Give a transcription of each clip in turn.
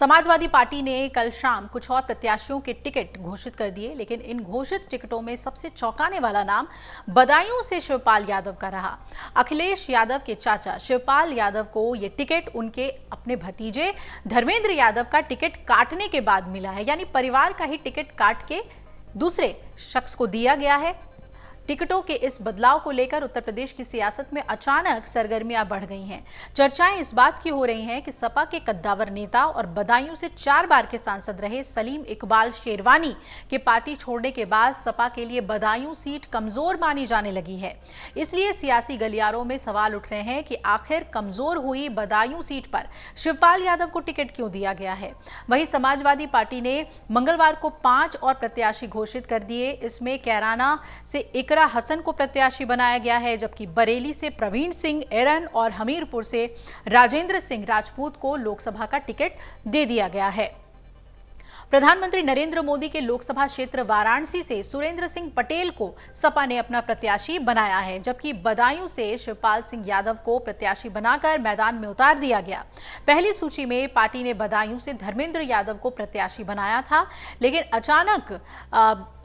Samajwadi party ने कल शाम कुछ और प्रत्याशियों के टिकट घोषित कर दिए, लेकिन इन घोषित टिकटों में सबसे चौंकाने वाला नाम बदायूं से शिवपाल यादव का रहा। अखिलेश यादव के चाचा शिवपाल यादव को यह टिकट उनके अपने भतीजे धर्मेंद्र यादव का टिकट काटने के बाद मिला है, यानी परिवार का ही टिकट काट के दूसरे शख्स को दिया गया है। टिकटों के इस बदलाव को लेकर उत्तर प्रदेश की सियासत में अचानक सरगर्मियां बढ़ गई हैं। चर्चाएं इस बात की हो रही हैं कि सपा के कद्दावर नेता और बदायूं से 4 बार के सांसद रहे सलीम इकबाल शेरवानी के पार्टी छोड़ने के बाद सपा के लिए बदायूं सीट कमजोर मानी जाने लगी है। इसलिए सियासी गलियारों में सवाल उठ रहे हैं कि आखिर कमजोर हुई बदायूं सीट पर शिवपाल यादव को टिकट क्यों दिया गया है। वहीं समाजवादी पार्टी ने मंगलवार को 5 और प्रत्याशी घोषित कर दिए। इसमें कैराना से इकरा हसन को प्रत्याशी बनाया गया है, जबकि बरेली से प्रवीण सिंह एरन और हमीरपुर से राजेंद्र सिंह राजपूत को लोकसभा का टिकट दे दिया गया है। प्रधानमंत्री नरेंद्र मोदी के लोकसभा क्षेत्र वाराणसी से सुरेंद्र सिंह पटेल को सपा ने अपना प्रत्याशी बनाया है, जबकि बदायूं से शिवपाल सिंह यादव को प्रत्याशी बनाकर मैदान में उतार दिया गया। पहली सूची में पार्टी ने बदायूं से धर्मेंद्र यादव को प्रत्याशी बनाया था, लेकिन अचानक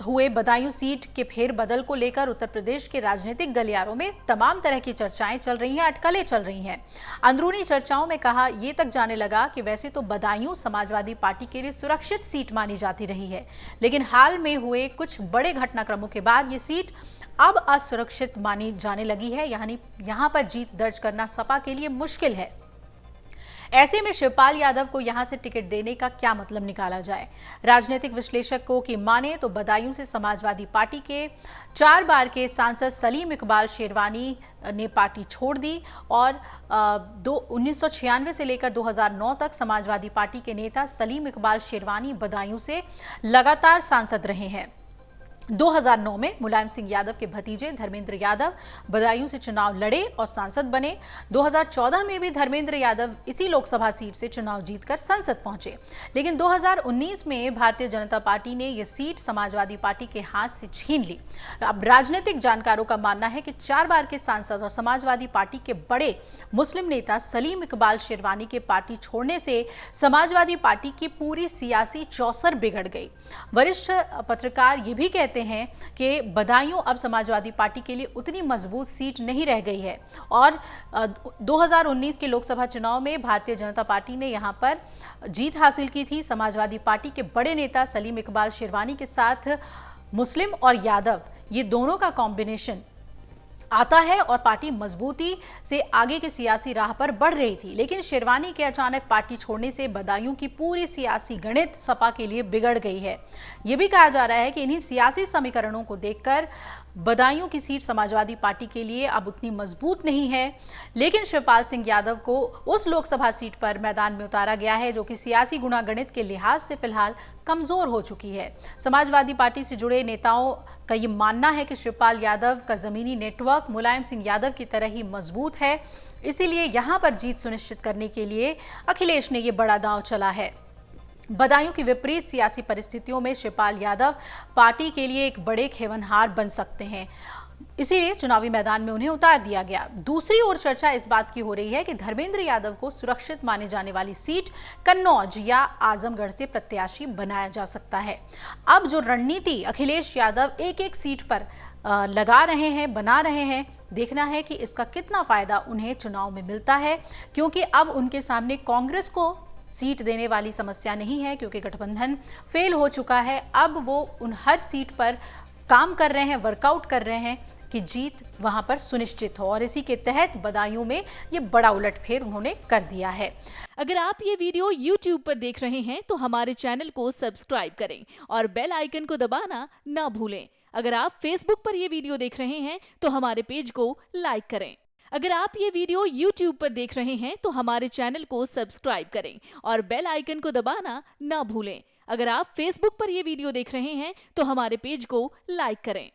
हुए बदायूं सीट के फेरबदल को लेकर उत्तर प्रदेश के राजनीतिक गलियारों में तमाम तरह की चर्चाएं चल रही हैं, अटकलें चल रही हैं। अंदरूनी चर्चाओं में कहा यह तक जाने लगा कि वैसे तो बदायूं समाजवादी पार्टी के लिए सुरक्षित सीट मानी जाती रही है, लेकिन हाल में हुए कुछ बड़े घटनाक्रमों के बाद ये सीट अब असुरक्षित मानी जाने लगी है, यानी यहां पर जीत दर्ज करना सपा के लिए मुश्किल है। ऐसे में शिवपाल यादव को यहां से टिकट देने का क्या मतलब निकाला जाए। राजनीतिक विश्लेषकों की माने तो बदायूं से समाजवादी पार्टी के 4 बार के सांसद सलीम इकबाल शेरवानी ने पार्टी छोड़ दी और 1996 से लेकर 2009 तक समाजवादी पार्टी के नेता सलीम इकबाल शेरवानी बदायूं से लगातार सांसद रहे हैं। 2009 में मुलायम सिंह यादव के भतीजे धर्मेंद्र यादव बदायूं से चुनाव लड़े और सांसद बने। 2014 में भी धर्मेंद्र यादव इसी लोकसभा सीट से चुनाव जीतकर संसद पहुंचे, लेकिन 2019 में भारतीय जनता पार्टी ने यह सीट समाजवादी पार्टी के हाथ से छीन ली। अब राजनीतिक जानकारों का मानना है कि 4 बार के सांसद और समाजवादी पार्टी के बड़े मुस्लिम नेता सलीम इकबाल शेरवानी के पार्टी छोड़ने से समाजवादी पार्टी की पूरी सियासी चौसर बिगड़ गई। वरिष्ठ पत्रकार ये भी कहते हैं कि बदायूं अब समाजवादी पार्टी के लिए उतनी मजबूत सीट नहीं रह गई है और 2019 के लोकसभा चुनाव में भारतीय जनता पार्टी ने यहां पर जीत हासिल की थी। समाजवादी पार्टी के बड़े नेता सलीम इकबाल शेरवानी के साथ मुस्लिम और यादव ये दोनों का कॉम्बिनेशन आता है और पार्टी मजबूती से आगे के सियासी राह पर बढ़ रही थी, लेकिन शेरवानी के अचानक पार्टी छोड़ने से बदायूं की पूरी सियासी गणित सपा के लिए बिगड़ गई है। यह भी कहा जा रहा है कि इन्हीं सियासी समीकरणों को देखकर बदायूं की सीट समाजवादी पार्टी के लिए अब उतनी मजबूत नहीं है, लेकिन शिवपाल सिंह यादव को उस लोकसभा सीट पर मैदान में उतारा गया है जो कि सियासी गुणागणित के लिहाज से फिलहाल कमजोर हो चुकी है। समाजवादी पार्टी से जुड़े नेताओं का ये मानना है कि शिवपाल यादव का जमीनी नेटवर्क मुलायम सिंह यादव की तरह ही मजबूत है, इसीलिए यहां पर जीत सुनिश्चित करने के लिए अखिलेश ने ये बड़ा दांव चला है। बदायूं की विपरीत सियासी परिस्थितियों में शिवपाल यादव पार्टी के लिए एक बड़े खेवनहार बन सकते हैं, इसीलिए चुनावी मैदान में उन्हें उतार दिया गया। दूसरी ओर चर्चा इस बात की हो रही है कि धर्मेंद्र यादव को सुरक्षित माने जाने वाली सीट कन्नौज या आजमगढ़ से प्रत्याशी बनाया जा सकता है। अब जो रणनीति अखिलेश यादव एक सीट पर लगा रहे हैं, बना रहे हैं, देखना है कि इसका कितना फायदा उन्हें चुनाव में मिलता है, क्योंकि अब उनके सामने कांग्रेस को सीट देने वाली समस्या नहीं है, क्योंकि गठबंधन फेल हो चुका है। अब वो उन हर सीट पर काम कर रहे हैं, वर्कआउट कर रहे हैं कि जीत वहां पर सुनिश्चित हो, और इसी के तहत बदायूं में ये बड़ा उलटफेर उन्होंने कर दिया है। अगर आप ये वीडियो YouTube पर देख रहे हैं तो हमारे चैनल को सब्सक्राइब करें और बेल आइकन को दबाना ना भूलें। अगर आप Facebook पर ये वीडियो देख रहे हैं तो हमारे पेज को लाइक करें। अगर आप ये वीडियो YouTube पर देख रहे हैं तो हमारे चैनल को सब्सक्राइब करें और बेल आइकन को दबाना ना भूलें। अगर आप Facebook पर ये वीडियो देख रहे हैं तो हमारे पेज को लाइक करें।